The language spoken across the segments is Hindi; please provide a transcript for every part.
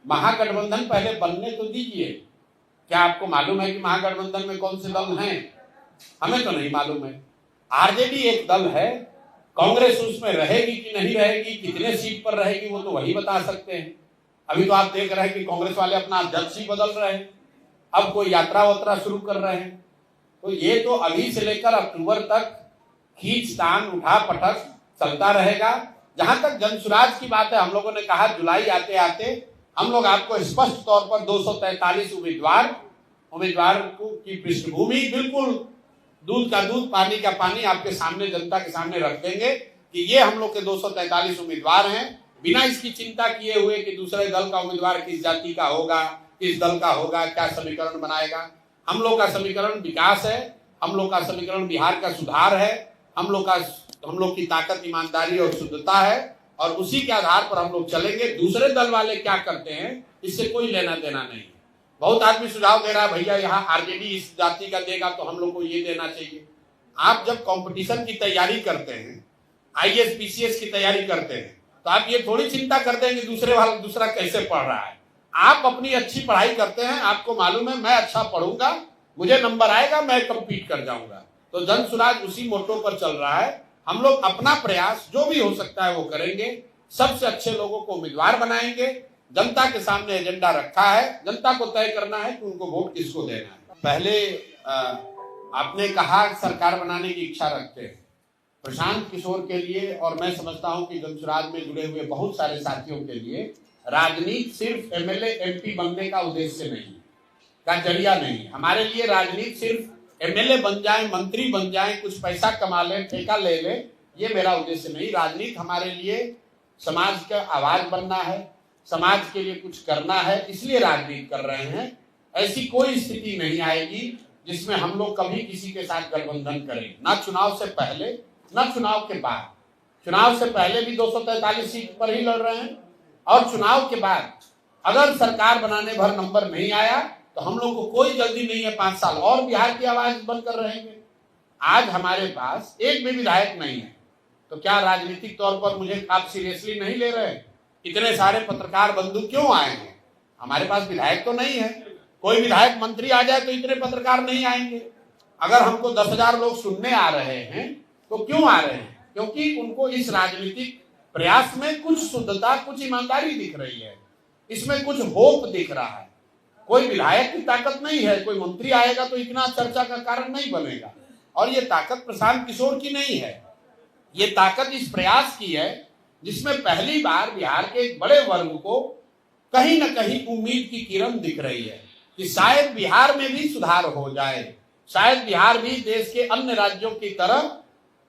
महागठबंधन पहले बनने तो दीजिए। क्या आपको मालूम है कि महागठबंधन में कौन से दल हैं? हमें तो नहीं मालूम है। आरजेडी एक दल है, कांग्रेस उसमें रहेगी कि नहीं रहेगी, कितने सीट पर रहेगी, वो तो वही बता सकते हैं। अभी तो आप देख रहे हैं कि कांग्रेस वाले अपना अध्यक्ष ही बदल रहे हैं, अब कोई यात्रा वात्रा शुरू कर रहे हैं। तो ये तो अभी से लेकर अक्टूबर तक खींचतान उठा पटक चलता रहेगा। जहां तक जनसुराज की बात है, हम लोगों ने कहा जुलाई आते आते हम लोग आपको स्पष्ट तौर पर 243 उम्मीदवार की पृष्ठभूमि, बिल्कुल दूध का दूध पानी का पानी आपके सामने, जनता के सामने रख देंगे कि ये हम लोग के 243 उम्मीदवार हैं, बिना इसकी चिंता किए हुए कि दूसरे दल का उम्मीदवार किस जाति का होगा, किस दल का होगा, क्या समीकरण बनाएगा। हम लोग का समीकरण विकास है, हम लोग का समीकरण बिहार का सुधार है, हम लोग की ताकत ईमानदारी और शुद्धता है, और उसी के आधार पर हम लोग चलेंगे। दूसरे दल वाले क्या करते हैं इससे कोई लेना देना नहीं है। बहुत आदमी सुझाव दे रहा है, भैया यहाँ आरजेडी इस जाति का देगा तो हम लोग को ये देना चाहिए। आप जब कंपटीशन की तैयारी करते हैं, आईएएस पीसीएस की तैयारी करते हैं, तो आप ये थोड़ी चिंता करते हैं कि दूसरा कैसे पढ़ रहा है। आप अपनी अच्छी पढ़ाई करते हैं, आपको मालूम है मैं अच्छा पढ़ूंगा, मुझे नंबर आएगा, मैं कम्पीट कर जाऊंगा। तो जनसुराज उसी मोटो पर चल रहा है। हम लोग अपना प्रयास जो भी हो सकता है वो करेंगे, सबसे अच्छे लोगों को उम्मीदवार बनाएंगे। जनता के सामने एजेंडा रखा है, जनता को तय करना है कि उनको वोट किसको देना है। पहले आपने कहा सरकार बनाने की इच्छा रखते हैं। प्रशांत किशोर के लिए और मैं समझता हूं कि जनसुराज में जुड़े हुए बहुत सारे साथियों के लिए राजनीति सिर्फ एमएलए एमपी बनने का उद्देश्य नहीं, का जरिया नहीं। हमारे लिए राजनीति सिर्फ एमएलए बन जाए, मंत्री बन जाए, कुछ पैसा कमा ले, ठेका ले ले, ये मेरा उद्देश्य नहीं। राजनीति हमारे लिए समाज का आवाज बनना है, समाज के लिए कुछ करना है, इसलिए राजनीति कर रहे हैं। ऐसी कोई स्थिति नहीं आएगी जिसमें हम लोग कभी किसी के साथ गठबंधन करें, ना चुनाव से पहले ना चुनाव के बाद। चुनाव से पहले भी 243 सीट पर ही लड़ रहे हैं, और चुनाव के बाद अगर सरकार बनाने भर नंबर नहीं आया तो हम लोग को कोई जल्दी नहीं है, 5 साल और बिहार की आवाज बनकर रहेंगे। आज हमारे पास एक भी विधायक नहीं है, तो क्या राजनीतिक तौर पर मुझे आप सीरियसली नहीं ले रहे? इतने सारे पत्रकार बंधु क्यों आए हैं? हमारे पास विधायक तो नहीं है। कोई विधायक मंत्री आ जाए तो इतने पत्रकार नहीं आएंगे। अगर हमको 10,000 लोग सुनने आ रहे हैं तो क्यों आ रहे हैं? क्योंकि उनको इस राजनीतिक प्रयास में कुछ शुद्धता, कुछ ईमानदारी दिख रही है, इसमें कुछ होप दिख रहा है। कोई विधायक की ताकत नहीं है, कोई मंत्री आएगा तो इतना चर्चा का कारण नहीं बनेगा। और ये ताकत प्रशांत किशोर की नहीं है, ये ताकत इस प्रयास की है जिसमें पहली बार बिहार के एक बड़े वर्ग को कहीं न कहीं उम्मीद की किरण दिख रही है कि शायद बिहार में भी सुधार हो जाए, शायद बिहार भी देश के अन्य राज्यों की तरह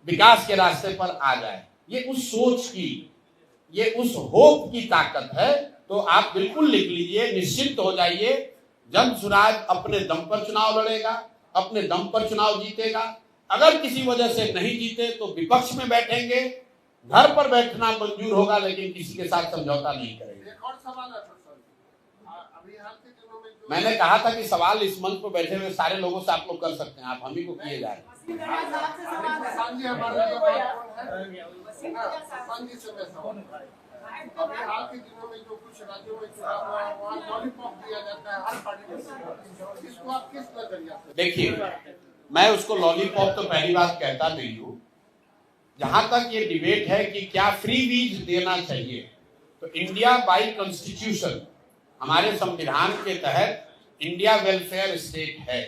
विकास के रास्ते पर आ जाए। ये उस सोच की, ये उस होप की ताकत है। तो आप बिल्कुल लिख लीजिए, निश्चिंत हो जाइए, जनसुराज अपने दम पर चुनाव लड़ेगा, अपने दम पर चुनाव जीतेगा। अगर किसी वजह से नहीं जीते तो विपक्ष में बैठेंगे, घर पर बैठना मंजूर होगा, लेकिन किसी के साथ समझौता नहीं करेंगे। एक और सवाल है अभी हाल के दिनों में मैंने कहा था कि सवाल इस मंच पर बैठे हुए सारे लोगों से आप लोग कर सकते हैं, आप हम ही को किए जा रहे हैं। अभी हाल के दिनों में जो कुछ राज्यों में चुनाव हुआ है वहाँ लॉलीपॉप दिया जाता है हर पार्टी को, इसको आप किस नजरिया से? देखिए, मैं उसको लॉलीपॉप तो पहली बात कहता नहीं हूँ। जहां तक ये डिबेट है कि क्या फ्री बीज देना चाहिए, तो इंडिया बाय कॉन्स्टिट्यूशन, हमारे संविधान के तहत इंडिया वेलफेयर स्टेट है।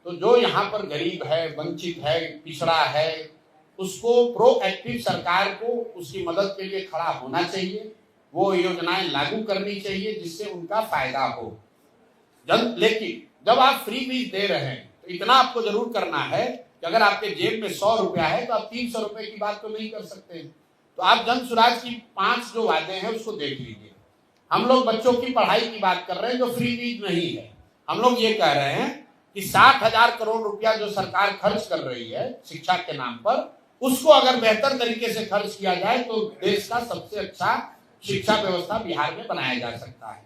तो जो यहाँ पर गरीब है, वंचित है, पिछड़ा है, उसको प्रोएक्टिव सरकार को उसकी मदद के लिए खड़ा होना चाहिए, वो योजनाएं लागू करनी चाहिए जिससे उनका फायदा हो। लेकिन जब आप फ्री बीज दे रहे हैं तो इतना आपको जरूर करना है कि अगर आपके जेब में 100 रुपया है तो आप 300 रुपए की बात तो नहीं कर सकते। तो आप जनसुराज की 5 जो वादे हैं उसको देख लीजिए। हम लोग बच्चों की पढ़ाई की बात कर रहे हैं जो फ्री बीज नहीं है। हम लोग ये कह रहे हैं कि 60,000 करोड़ रुपया जो सरकार खर्च कर रही है शिक्षा के नाम पर, उसको अगर बेहतर तरीके से खर्च किया जाए तो देश का सबसे अच्छा शिक्षा व्यवस्था बिहार में बनाया जा सकता है।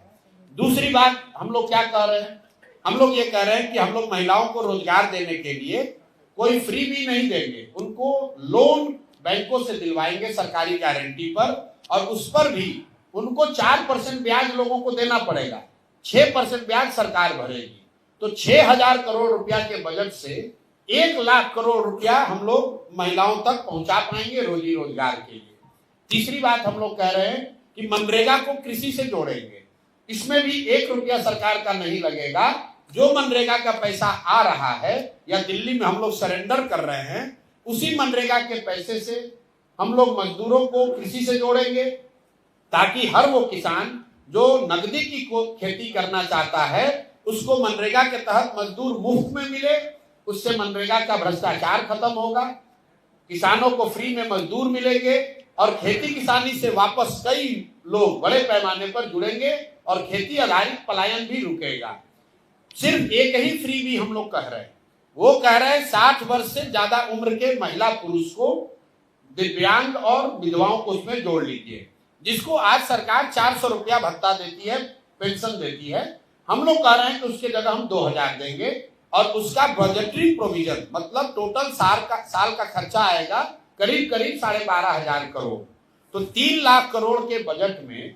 दूसरी बात हम लोग क्या कह रहे हैं, हम लोग ये कह रहे हैं कि हम लोग महिलाओं को रोजगार देने के लिए कोई फ्री भी नहीं देंगे, उनको लोन बैंकों से दिलवाएंगे सरकारी गारंटी पर, और उस पर भी उनको 4% ब्याज लोगों को देना पड़ेगा, 6% ब्याज सरकार भरेगी। तो 6,000 करोड़ रुपया के बजट से 1 लाख करोड़ रुपया हम लोग महिलाओं तक पहुंचा पाएंगे रोजी रोजगार के लिए। तीसरी बात हम लोग कह रहे हैं कि मनरेगा को कृषि से जोड़ेंगे, इसमें भी 1 रुपया सरकार का नहीं लगेगा। जो मनरेगा का पैसा आ रहा है या दिल्ली में हम लोग सरेंडर कर रहे हैं, उसी मनरेगा के पैसे से हम लोग मजदूरों को कृषि से जोड़ेंगे, ताकि हर वो किसान जो नकदी की खेती करना चाहता है उसको मनरेगा के तहत मजदूर मुफ्त में मिले। उससे मनरेगा का भ्रष्टाचार खत्म होगा, किसानों को फ्री में मजदूर मिलेंगे और खेती किसानी से वापस कई लोग बड़े पैमाने पर जुड़ेंगे और खेती आधारित पलायन भी रुकेगा। सिर्फ एक ही फ्री भी हम लोग कह रहे हैं, वो कह रहे हैं 60 वर्ष से ज्यादा उम्र के महिला पुरुष को, दिव्यांग और विधवाओं को उसमें जोड़ लीजिए, जिसको आज सरकार 400 रुपया भत्ता देती है, पेंशन देती है। हम लोग कह रहे हैं कि उसके जगह हम 2,000 देंगे और उसका बजटरी प्रोविजन मतलब टोटल साल का खर्चा आएगा करीब 12,500 करोड़। तो 3 लाख करोड़ के बजट में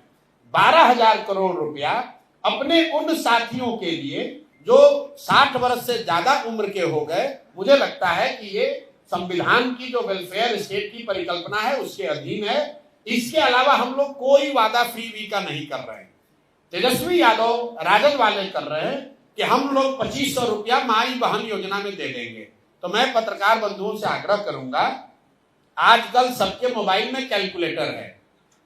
12,000 करोड़ रुपया अपने उन साथियों के लिए जो 60 वर्ष से ज्यादा उम्र के हो गए। मुझे लगता है कि ये संविधान की जो वेलफेयर स्टेट की परिकल्पना है उसके अधीन है। इसके अलावा हम लोग कोई वादा फ्री वी का नहीं कर रहे हैं। तेजस्वी यादव राजद वाले कर रहे हैं कि हम लोग 2500 रुपया माई बहन योजना में दे देंगे। तो मैं पत्रकार बंधुओं से आग्रह करूंगा, आजकल सबके मोबाइल में कैलकुलेटर है,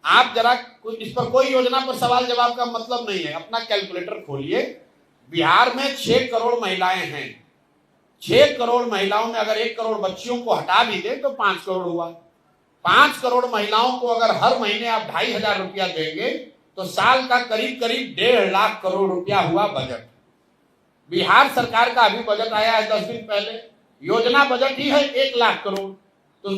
आप जरा इस पर कोई योजना पर सवाल जवाब का मतलब नहीं है, अपना कैलकुलेटर खोलिए। बिहार में 6 करोड़ महिलाएं हैं, 6 करोड़ महिलाओं में अगर 1 करोड़ बच्चियों को हटा भी दे तो 5 करोड़ हुआ। 5 करोड़ महिलाओं को अगर हर महीने आप 2,500 रुपया देंगे तो साल का करीब 1.5 लाख करोड़ रुपया हुआ बजट। बिहार सरकार का अभी बजट आया है 10 दिन पहले, योजना बजट ही है 1 लाख करोड़। तो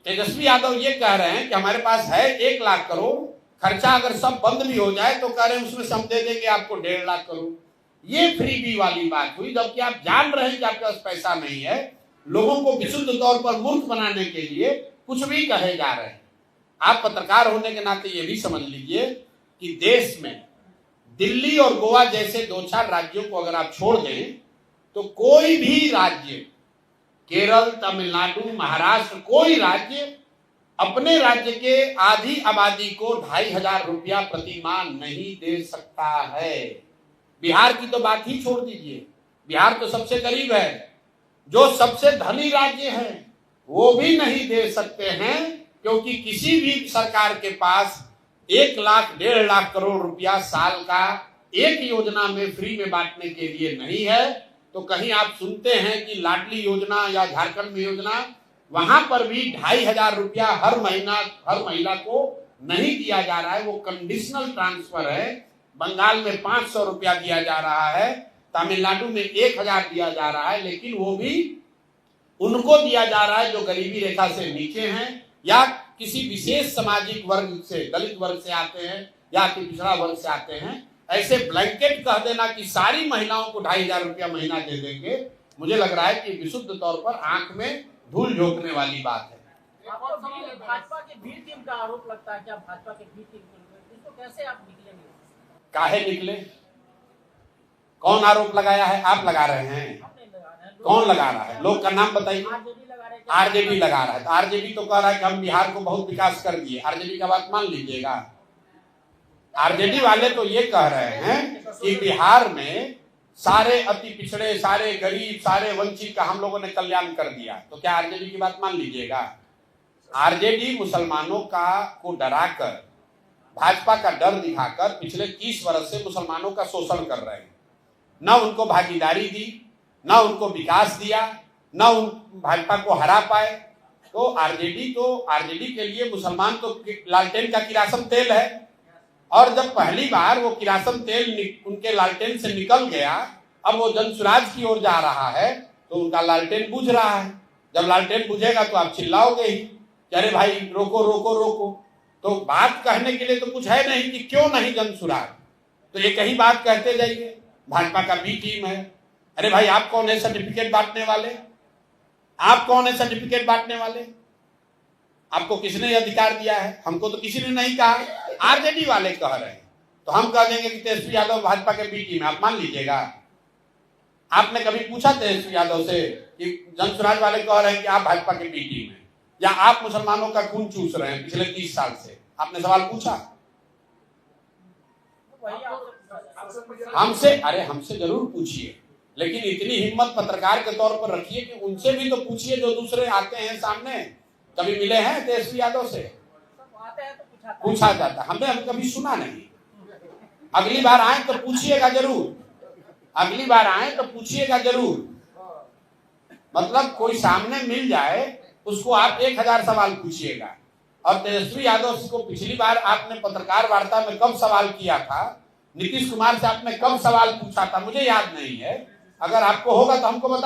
तेजस्वी यादव ये कह रहे हैं कि हमारे पास है 1 लाख करोड़, खर्चा अगर सब बंद भी हो जाए तो कह रहे हैं उसमें से हम दे देंगे आपको 1.5 लाख करोड़। ये फ्रीबी वाली बात हुई, जबकि आप जान रहे हैं कि आपके पास पैसा नहीं है। लोगों को विशुद्ध तौर पर मूर्ख बनाने के लिए कुछ भी कहे जा रहे हैं। आप पत्रकार होने के नाते ये भी समझ लीजिए कि देश में दिल्ली और गोवा जैसे 2-4 राज्यों को अगर आप छोड़ दें तो कोई भी राज्य, केरल, तमिलनाडु, महाराष्ट्र, कोई राज्य अपने राज्य के आधी आबादी को 2,500 रुपया प्रति माह नहीं दे सकता है। बिहार की तो बात ही छोड़ दीजिए, बिहार तो सबसे करीब है। जो सबसे धनी राज्य है वो भी नहीं दे सकते हैं, क्योंकि किसी भी सरकार के पास 1 लाख 1.5 लाख करोड़ रुपया साल का एक योजना में फ्री में बांटने के लिए नहीं है। तो कहीं आप सुनते हैं कि लाडली योजना या झारखंड में योजना, वहां पर भी 2,500 रुपया हर महिला को नहीं दिया जा रहा है, वो कंडीशनल ट्रांसफर है। बंगाल में 500 रुपया दिया जा रहा है, तमिलनाडु में 1,000 दिया जा रहा है, लेकिन वो भी उनको दिया जा रहा है जो गरीबी रेखा से नीचे हैं या किसी विशेष सामाजिक वर्ग से, दलित वर्ग से आते हैं या कि पिछड़ा वर्ग से आते हैं। ऐसे ब्लैंकेट कह देना कि सारी महिलाओं को 2,500 रुपया महीना दे देंगे, मुझे लग रहा है कि विशुद्ध तौर पर आंख में धूल झोंकने वाली बात है। भाजपा के बी टीम का आरोप लगता है, क्या भाजपा के बी टीम इसको कैसे आप निकलेंगे? काहे निकले? कौन आरोप लगाया है? आप लगा रहे हैं? कौन लगा रहा है? लोग का नाम बताइए। आरजेडी लगा रहा है। तो आरजेडी तो कह रहा है कि हम बिहार को बहुत विकास कर दिए। आरजेडी का बात मान लीजिएगा। आरजेडी वाले तो ये कह रहे हैं कि बिहार में सारे अति पिछड़े, सारे गरीब, सारे वंचित का हम लोगों ने कल्याण कर दिया। तो क्या आरजेडी की बात मान लीजिएगा? आरजेडी मुसलमानों को डराकर, भाजपा का डर दिखाकर पिछले 30 वर्ष से मुसलमानों का शोषण कर रहे हैं। न उनको भागीदारी दी, न उनको विकास दिया, न उन भाजपा को हरा पाए। तो आरजेडी के लिए मुसलमान तो लालटेन का किरासन तेल है, और जब पहली बार वो किरासन तेल उनके लालटेन से निकल गया, अब वो जनसुराज की ओर जा रहा है, तो उनका लालटेन बुझ रहा है। जब लालटेन बुझेगा तो आप चिल्लाओगे ही, अरे भाई रोको रोको रोको। तो बात कहने के लिए तो कुछ है नहीं कि क्यों नहीं जनसुराज, तो ये कहीं बात कहते जाइए। भाजपा का बी टीम है। अरे भाई आप कौन है सर्टिफिकेट बांटने वाले? आप कौन है सर्टिफिकेट बांटने वाले? आपको किसने अधिकार दिया है? हमको तो किसी ने नहीं कहा। आरजेडी वाले कह रहे हैं तो हम कह देंगे कि तेजस्वी यादव भाजपा के बी टीम है, आप मान लीजिएगा? आपने कभी पूछा तेजस्वी यादव से कि जनसुराज वाले कह रहे हैं कि आप भाजपा के बी टीम है, या आप मुसलमानों का खून चूस रहे हैं पिछले 30 साल से? आपने सवाल पूछा हमसे? अरे हमसे जरूर पूछिए, लेकिन इतनी हिम्मत पत्रकार के तौर पर रखिए कि उनसे भी तो पूछिए जो दूसरे आते हैं सामने। कभी मिले हैं तेजस्वी यादव से? पूछा जाता, हमने कभी सुना नहीं। अगली बार आए तो पूछिएगा जरूर, अगली बार आए तो पूछिएगा जरूर। मतलब कोई सामने मिल जाए उसको आप 1000 सवाल पूछिएगा। और तेजस्वी यादव को पिछली बार आपने पत्रकार वार्ता में कब सवाल किया था, नीतीश कुमार से आपने कब सवाल पूछा था, मुझे याद नहीं है। अगर आपको होगा तो हमको बता